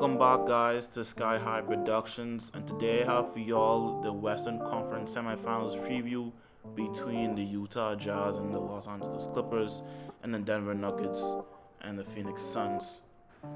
Welcome back, guys, to Sky High Productions, and today I have for y'all the Western Conference Semifinals preview between the Utah Jazz and the Los Angeles Clippers, and the Denver Nuggets and the Phoenix Suns.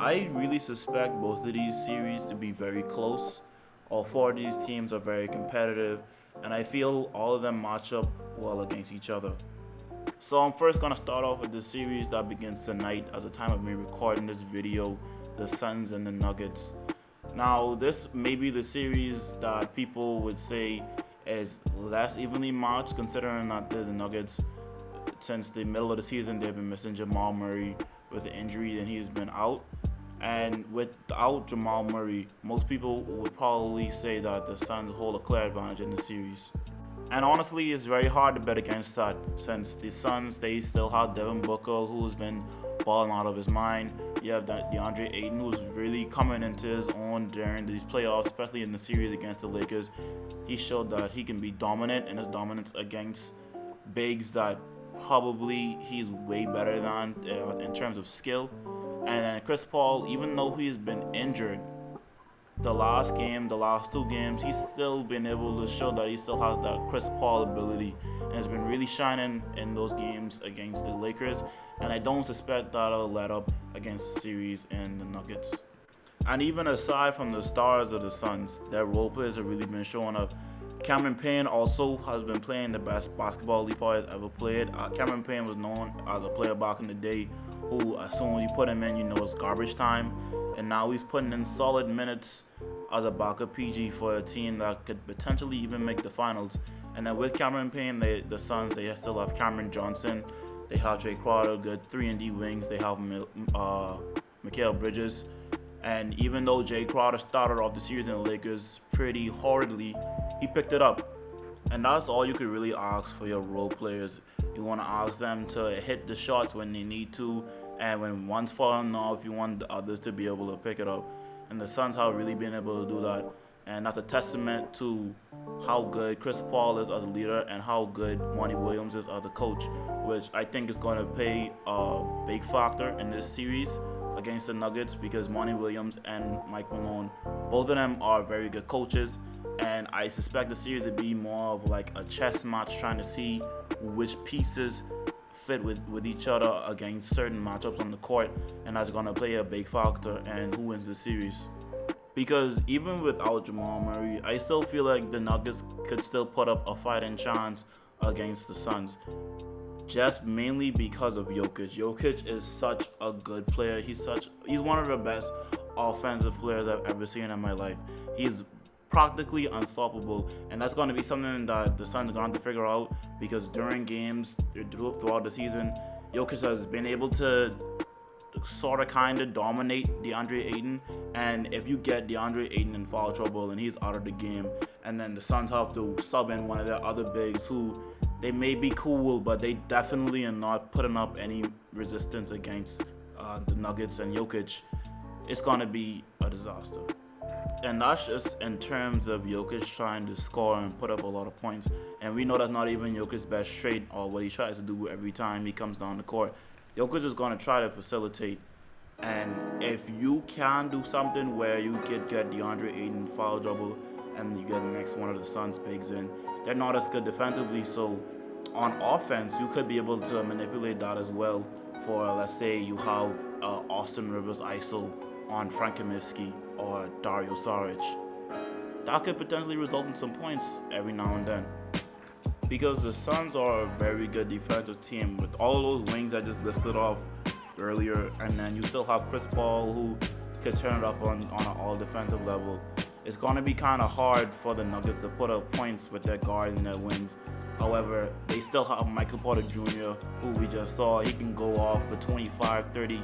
I really suspect both of these series to be very close. All four of these teams are very competitive, and I feel all of them match up well against each other. So I'm first going to start off with the series that begins tonight at the time of me recording this video, the Suns and the Nuggets. Now, this may be the series that people would say is less evenly matched, considering that the Nuggets, since the middle of the season, they've been missing Jamal Murray with the injury and he's been out. And without Jamal Murray, most people would probably say that the Suns hold a clear advantage in the series. And honestly, it's very hard to bet against that, since the Suns, they still have Devin Booker, who's been balling out of his mind. You have DeAndre Ayton, who's really coming into his own during these playoffs, especially in the series against the Lakers. He showed that he can be dominant, and his dominance against bigs that probably he's way better than in terms of skill. And then Chris Paul, even though he's been injured, the last two games, he's still been able to show that he still has that Chris Paul ability, and has been really shining in those games against the Lakers. And I don't suspect that'll let up against the series in the Nuggets. And even aside from the stars of the Suns, their role players have really been showing up. Cameron Payne also has been playing the best basketball Lee Paul has ever played. Cameron Payne was known as a player back in the day who, as soon as you put him in, it's garbage time. And now he's putting in solid minutes as a backup PG for a team that could potentially even make the finals. And then with Cameron Payne, the Suns, they still have Cameron Johnson. They have Jay Crowder, good 3-and-D wings. They have Mikal Bridges. And even though Jay Crowder started off the series in the Lakers pretty horridly, he picked it up. And that's all you could really ask for your role players. You want to ask them to hit the shots when they need to, and when one's falling off, you want the others to be able to pick it up. And the Suns have really been able to do that. And that's a testament to how good Chris Paul is as a leader and how good Monty Williams is as a coach, which I think is going to play a big factor in this series against the Nuggets, because Monty Williams and Mike Malone, both of them are very good coaches. And I suspect the series to be more of like a chess match, trying to see which pieces fit with each other against certain matchups on the court, and that's going to play a big factor in who wins the series. Because even without Jamal Murray, I still feel like the Nuggets could still put up a fighting chance against the Suns, just mainly because of Jokic. Jokic is such a good player. He's one of the best offensive players I've ever seen in my life. He's practically unstoppable, and that's going to be something that the Suns are going to have to figure out, because during games throughout the season, Jokic has been able to sort of kind of dominate DeAndre Ayton. And if you get DeAndre Ayton in foul trouble and he's out of the game, and then the Suns have to sub in one of their other bigs who, they may be cool, but they definitely are not putting up any resistance against the Nuggets and Jokic, it's going to be a disaster. And that's just in terms of Jokic trying to score and put up a lot of points. And we know that's not even Jokic's best trait or what he tries to do every time he comes down the court. Jokic is going to try to facilitate. And if you can do something where you get DeAndre Ayton foul trouble and you get the next one of the Suns bigs in, they're not as good defensively. So on offense, you could be able to manipulate that as well. For, let's say, you have Austin Rivers ISO on Frank Kaminsky or Dario Saric. That could potentially result in some points every now and then. Because the Suns are a very good defensive team with all of those wings I just listed off earlier, and then you still have Chris Paul, who could turn it up on an all-defensive level. It's going to be kind of hard for the Nuggets to put up points with their guards and their wings. However, they still have Michael Porter Jr., who we just saw. He can go off for 25, 30,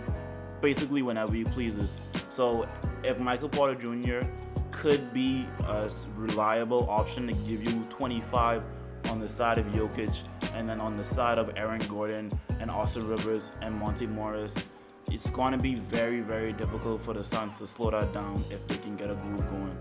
basically whenever he pleases. So if Michael Porter Jr. could be a reliable option to give you 25 on the side of Jokic, and then on the side of Aaron Gordon and Austin Rivers and Monty Morris, it's going to be very, very difficult for the Suns to slow that down if they can get a groove going.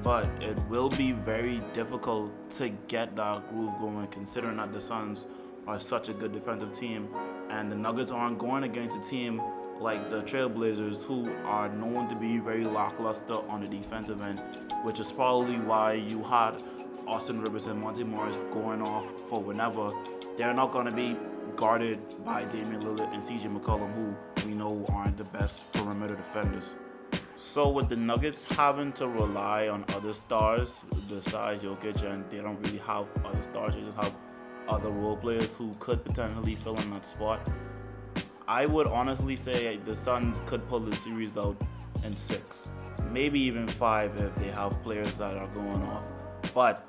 But it will be very difficult to get that groove going, considering that the Suns are such a good defensive team, and the Nuggets aren't going against a team like the Trailblazers, who are known to be very lackluster on the defensive end, which is probably why you had Austin Rivers and Monte Morris going off for whenever. They're not going to be guarded by Damian Lillard and CJ McCollum, who we know aren't the best perimeter defenders. So with the Nuggets having to rely on other stars besides Jokic, and they don't really have other stars, they just have other role players who could potentially fill in that spot, I would honestly say the Suns could pull the series out in 6, maybe even 5 if they have players that are going off. But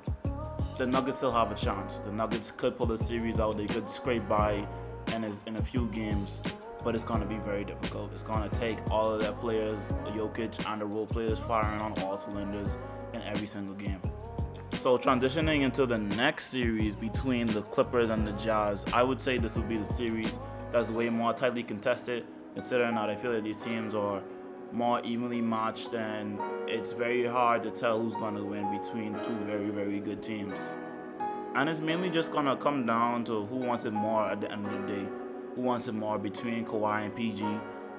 the Nuggets still have a chance. The Nuggets could pull the series out. They could scrape by in a few games, but it's going to be very difficult. It's going to take all of their players, Jokic and the role players, firing on all cylinders in every single game. So transitioning into the next series between the Clippers and the Jazz, I would say this would be the series that's way more tightly contested, considering that I feel that these teams are more evenly matched, and it's very hard to tell who's going to win between two very, very good teams. And it's mainly just going to come down to who wants it more at the end of the day. Who wants it more between Kawhi and PG,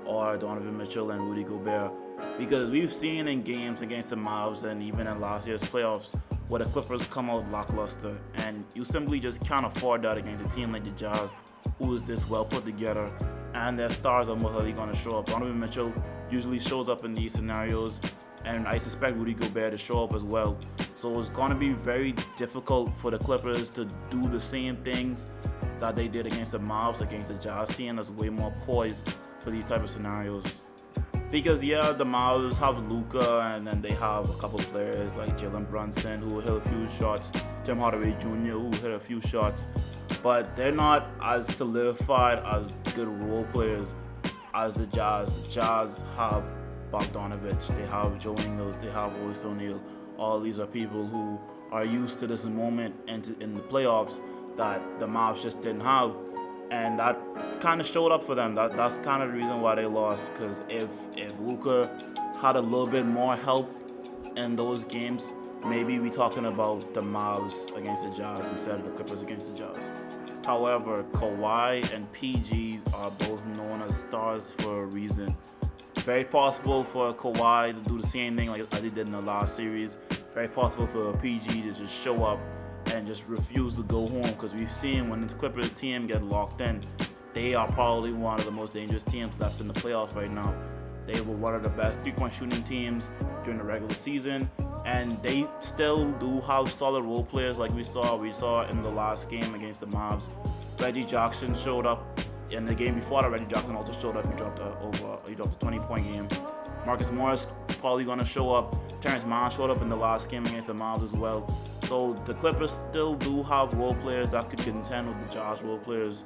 or Donovan Mitchell and Rudy Gobert. Because we've seen in games against the Mavs and even in last year's playoffs where the Clippers come out lackluster, and you simply just can't afford that against a team like the Jazz, who is this well put together, and their stars are most likely going to show up. Donovan Mitchell usually shows up in these scenarios, and I suspect Rudy Gobert to show up as well. So it's going to be very difficult for the Clippers to do the same things that they did against the Mavs, against the Jazz team that's way more poised for these type of scenarios. Because yeah, the Mavs have Luka, and then they have a couple players like Jalen Brunson who will hit a few shots, Tim Hardaway Jr. who will hit a few shots, but they're not as solidified as good role players as the Jazz. The Jazz have Bogdanovich, they have Joe Ingles, they have Royce O'Neal. All these are people who are used to this moment in the playoffs that the Mavs just didn't have, and that kind of showed up for them. That's kind of the reason why they lost. Because if Luka had a little bit more help in those games, maybe we talking about the Mavs against the Jazz instead of the Clippers against the Jazz. However, Kawhi and PG are both known as stars for a reason. It's very possible for Kawhi to do the same thing like he did in the last series. Very possible for PG to just show up and just refuse to go home, because we've seen when the Clippers team get locked in, they are probably one of the most dangerous teams left in the playoffs right now. They were one of the best three-point shooting teams during the regular season, and they still do have solid role players like we saw in the last game against the Mavs. Reggie Jackson showed up in the game before that. Reggie Jackson also showed up. He dropped a 20-point game. Marcus Morris probably going to show up. Terrence Mann showed up in the last game against the Mavs as well. So the Clippers still do have role players that could contend with the Jazz role players.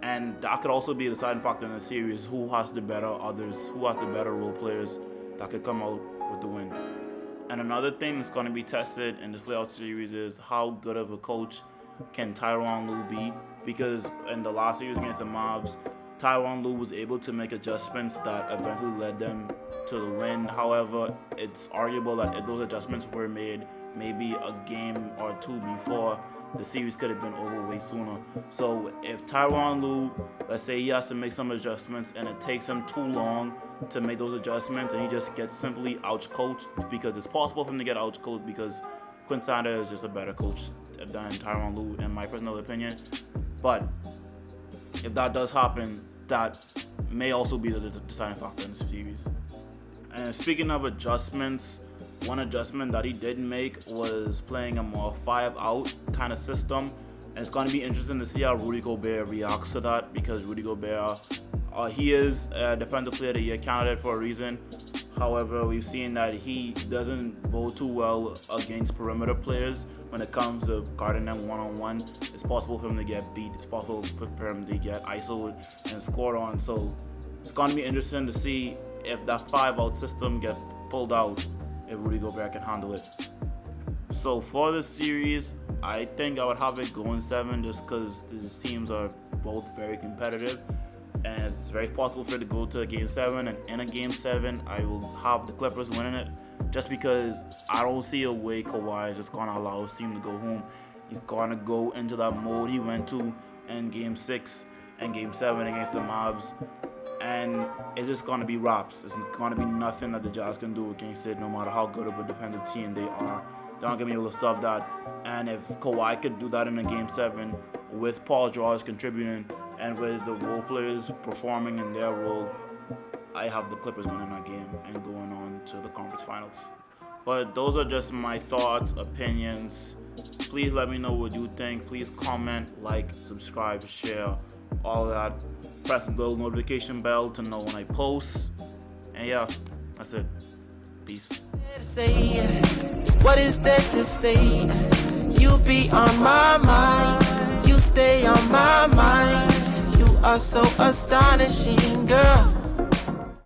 And that could also be a deciding factor in the series. Who has the better role players that could come out with the win. And another thing that's going to be tested in this playoff series is how good of a coach can Tyronn Lue be. Because in the last series against the Mavs, Tyronn Lue was able to make adjustments that eventually led them to the win. However, it's arguable that if those adjustments were made maybe a game or two before, the series could have been over way sooner. So if Tyronn Lue, let's say he has to make some adjustments and it takes him too long to make those adjustments, and he just gets simply out-coached, because it's possible for him to get out-coached because Quinn Snyder is just a better coach than Tyronn Lue, in my personal opinion. But if that does happen, that may also be the deciding factor in this series. And speaking of adjustments, one adjustment that he did make was playing a more 5-out kind of system. And it's going to be interesting to see how Rudy Gobert reacts to that, because Rudy Gobert, he is a Defensive Player of the Year candidate for a reason. However, we've seen that he doesn't go too well against perimeter players when it comes to guarding them one-on-one. It's possible for him to get beat. It's possible for him to get ISO'd and scored on. So it's going to be interesting to see if that 5-out system gets pulled out, if Rudy Gobert can handle it. So for this series, I think I would have it going 7, just because these teams are both very competitive. And it's very possible for it to go to a Game 7. And in a Game 7, I will have the Clippers winning it, just because I don't see a way Kawhi is just going to allow his team to go home. He's going to go into that mode he went to in Game 6 and Game 7 against the Mavs. and it's just gonna be wraps. It's gonna be nothing that the Jazz can do against it, no matter how good of a defensive team they are. They're not gonna be able to stop that. And if Kawhi could do that in a Game 7 with Paul George contributing and with the role players performing in their role, I have the Clippers winning that game and going on to the conference finals. But those are just my thoughts, opinions. Please let me know what you think. Please comment, like, subscribe, share, all of that. Press the little notification bell to know when I post. And yeah, that's it. Peace. What is there to say? You be on my mind. You stay on my mind. You are so astonishing, girl.